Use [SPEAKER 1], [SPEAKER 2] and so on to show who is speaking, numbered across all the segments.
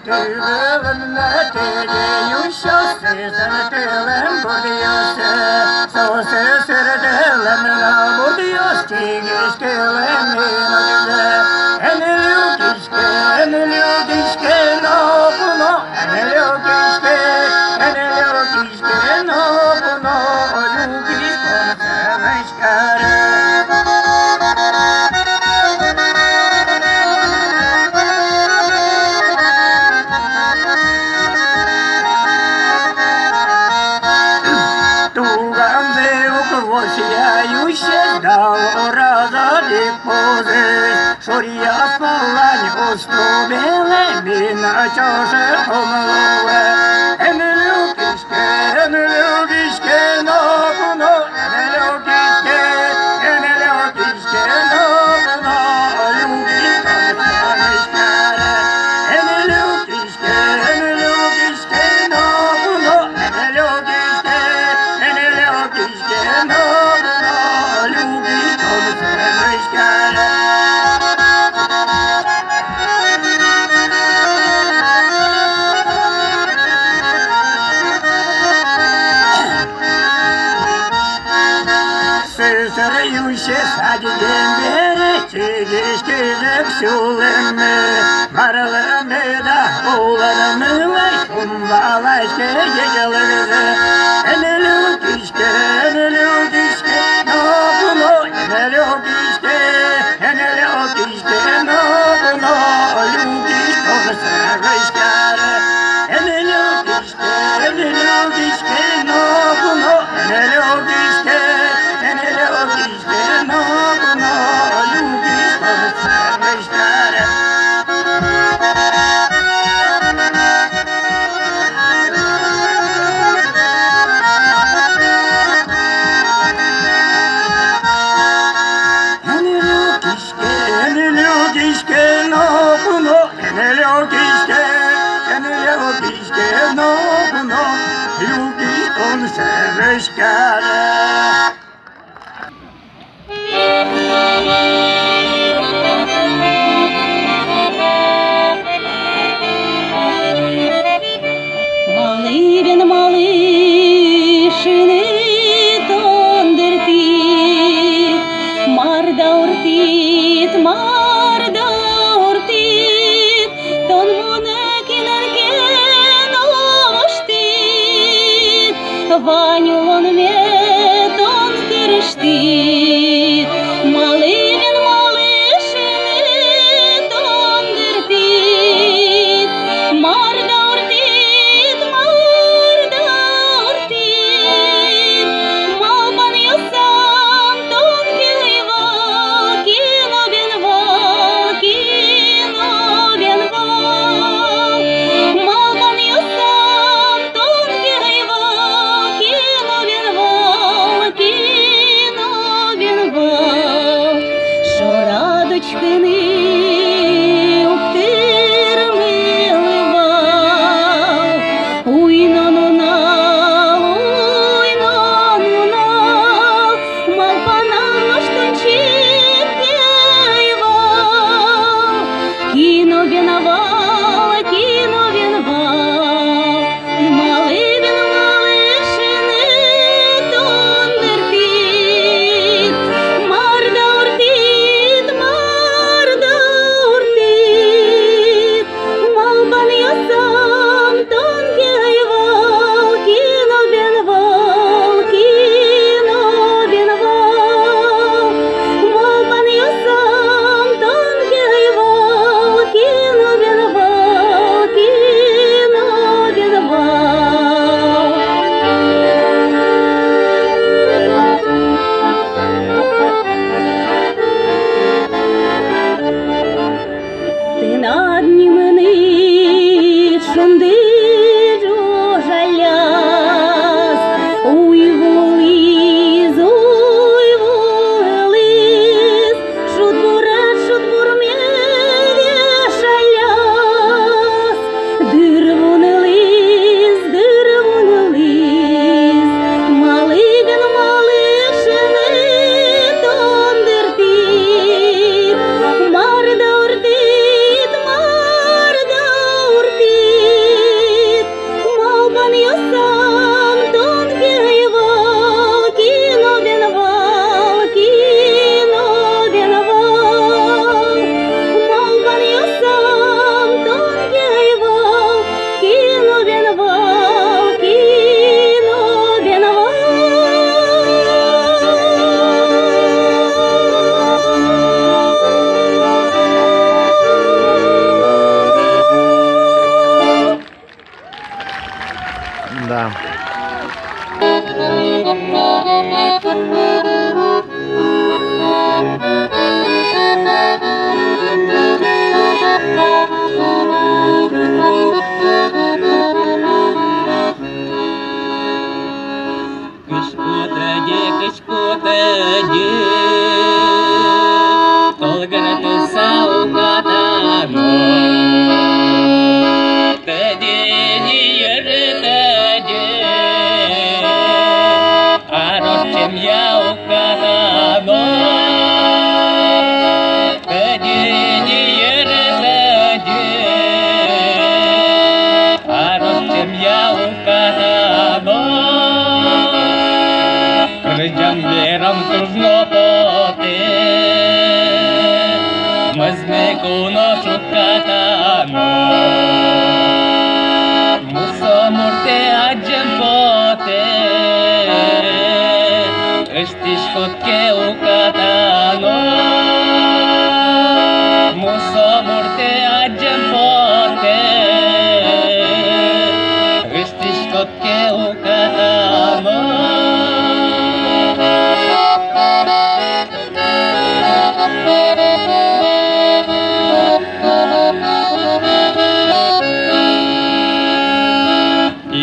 [SPEAKER 1] Tüvölümle tüdüyüşü, sizin tüvüm buradıyısı. Sosu sürdülemle buradıyız, çiğiş tüvümün ödüle. Eneliyor kişke, no bunu. Eneliyor kişke, no bunu. Ölü kişke, sevmiş karı. Сияющая дала разорик позы, шурья спалань уступила, вина чаша помылуя. Эны любишке, но буно, эны любишке, но буно, любишь, помешкара. Эны любишке, но буно, эны любишке, но Сырающе садиден бері чигишке зексюлемі Марлымы да уларымы шумбалашке ежелігізі Эні любишке, но буно Эні любишке, но буно Любиш тоже сырышкары Эні любишке, но буно Эні любишке no, no, любишь, тоже сырышкары. Эни любишке, но буно, эни любишке, но буно, любишь, тоже сырышкары.
[SPEAKER 2] Ванюлон метон кырыштит, малывен малышыны тондыртит, марда уртит, малбан ясам тон килыва, кино бенва, малбан ясам тон килыва,
[SPEAKER 1] tăge, căci cu tăge, tolgărătă sau catano. Tăge, iară tăge, arocem iau catano. Tăge, iară tăge, arocem iau catano. Râgeam beram truzno pote, măzme cunoșu catano. Muso murte agem pote, ăștiși fotcheu catano. Muso murte agem pote, ăștiși fotcheu catano.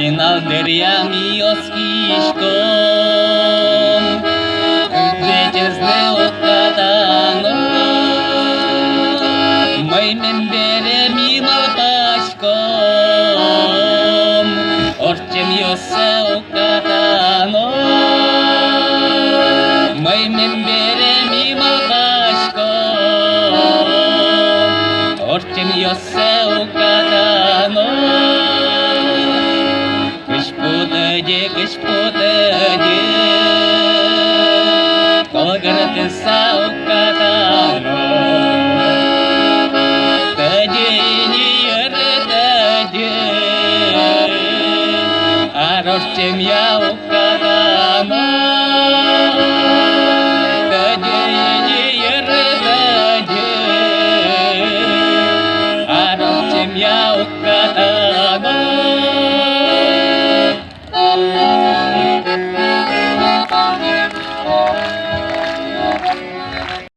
[SPEAKER 1] Inalderia mioskiškom, većezne okatano. Mai membere mimal paškom, orčem jose okatano. Mai membere mimal paškom, orčem jose okatano. Кыш путаде, колгырты сау катано. Таде не ярдаде, арочем яу катано. Таде не ярдаде, арочем яу катано.